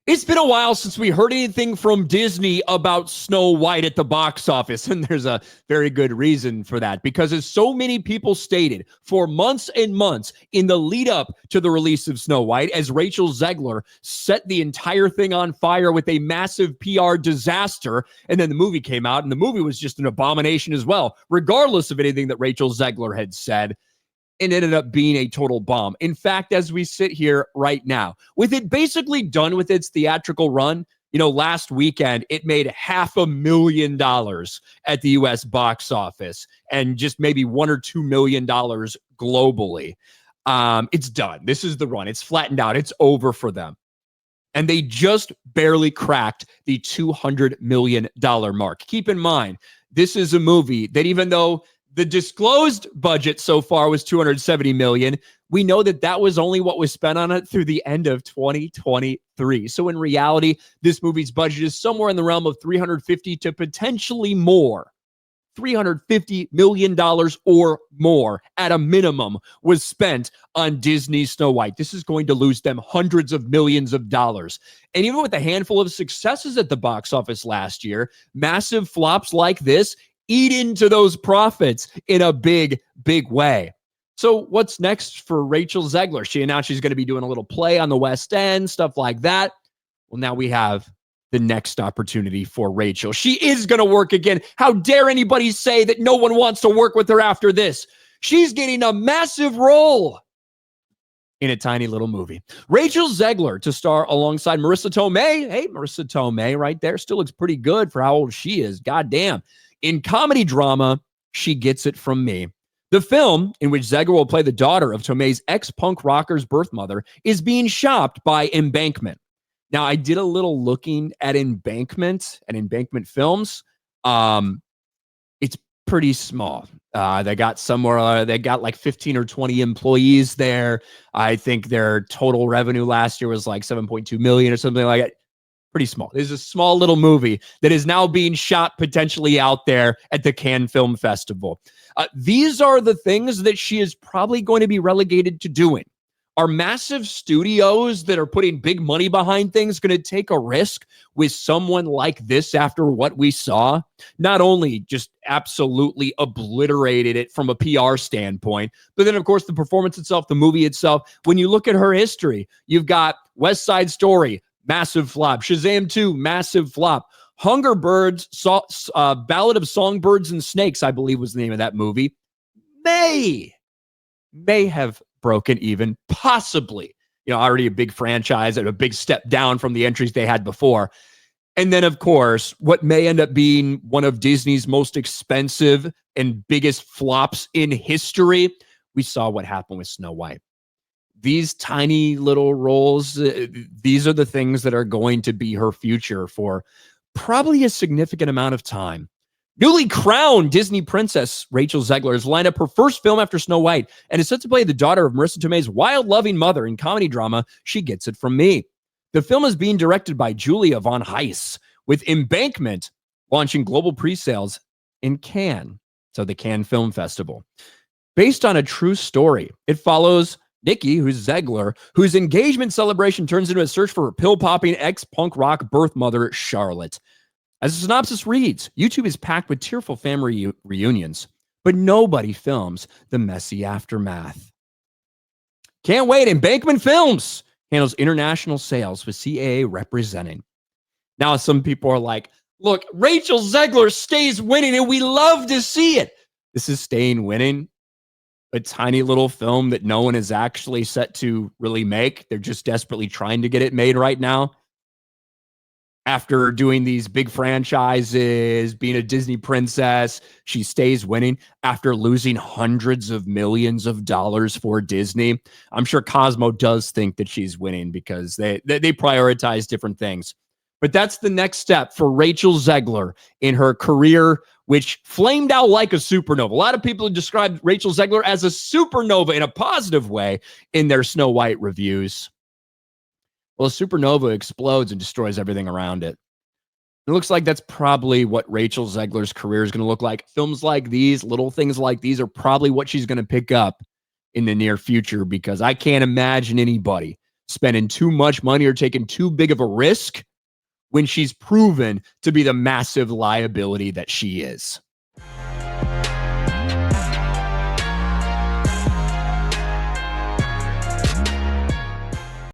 It's been a while since we heard anything from Disney about Snow White at the box office, and there's a very good reason for that, because as so many people stated for months and months in the lead up to the release of Snow White, as Rachel Zegler set the entire thing on fire with a massive PR disaster, and then the movie came out, and the movie was just an abomination as well, regardless of anything that Rachel Zegler had said. It ended up being a total bomb. In fact, as we sit here right now, with it basically done with its theatrical run, last weekend, it made $500,000 at the U.S. box office and just maybe $1 or $2 million globally. It's done. This is the run. It's flattened out. It's over for them. And they just barely cracked the $200 million mark. Keep in mind, this is a movie that, even though the disclosed budget so far was $270 million, we know that was only what was spent on it through the end of 2023. So in reality, this movie's budget is somewhere in the realm of $350 to potentially more. $350 million or more at a minimum was spent on Disney's Snow White. This is going to lose them hundreds of millions of dollars. And even with a handful of successes at the box office last year, massive flops like this eat into those profits in a big, big way. So what's next for Rachel Zegler? She announced she's going to be doing a little play on the West End, stuff like that. Well, now we have the next opportunity for Rachel. She is going to work again. How dare anybody say that no one wants to work with her after this? She's getting a massive role in a tiny little movie. Rachel Zegler to star alongside Marissa Tomei. Hey, Marissa Tomei right there. Still looks pretty good for how old she is. God damn. In comedy drama, She Gets It From Me. The film, in which Zegler will play the daughter of Tomei's ex-punk rocker's birth mother, is being shopped by Embankment. Now, I did a little looking at Embankment and Embankment Films. It's pretty small. They got like 15 or 20 employees there. I think their total revenue last year was like 7.2 million or something like that. Pretty small. There's a small little movie that is now being shot potentially out there at the Cannes Film Festival. These are the things that she is probably going to be relegated to doing. Are massive studios that are putting big money behind things going to take a risk with someone like this after what we saw? Not only just absolutely obliterated it from a PR standpoint, but then, of course, the performance itself, the movie itself. When you look at her history, you've got West Side Story, massive flop. Shazam 2, massive flop. Hunger Birds, Ballad of Songbirds and Snakes, I believe was the name of that movie, may have broken even, possibly. Already a big franchise and a big step down from the entries they had before. And then, of course, what may end up being one of Disney's most expensive and biggest flops in history. We saw what happened with Snow White. These tiny little roles, these are the things that are going to be her future for probably a significant amount of time. Newly crowned Disney princess Rachel Zegler has lined up her first film after Snow White and is set to play the daughter of Marissa Tomei's wild-loving mother in comedy drama She Gets It From Me. The film is being directed by Julia von Heiss, with Embankment launching global pre-sales in Cannes, so the Cannes Film Festival. Based on a true story, it follows Nikki, who's Zegler, whose engagement celebration turns into a search for her pill-popping ex-punk rock birth mother, Charlotte. As the synopsis reads, YouTube is packed with tearful family reunions, but nobody films the messy aftermath. Can't wait. Embankment Films handles international sales with CAA representing. Now, some people are like, look, Rachel Zegler stays winning, and we love to see it. This is staying winning. A tiny little film that no one is actually set to really make. They're just desperately trying to get it made right now. After doing these big franchises, being a Disney princess, she stays winning after losing hundreds of millions of dollars for Disney. I'm sure Cosmo does think that she's winning because they prioritize different things. But that's the next step for Rachel Zegler in her career, which flamed out like a supernova. A lot of people have described Rachel Zegler as a supernova in a positive way in their Snow White reviews. Well, a supernova explodes and destroys everything around it. It looks like that's probably what Rachel Zegler's career is going to look like. Films like these, little things like these are probably what she's going to pick up in the near future, because I can't imagine anybody spending too much money or taking too big of a risk when she's proven to be the massive liability that she is.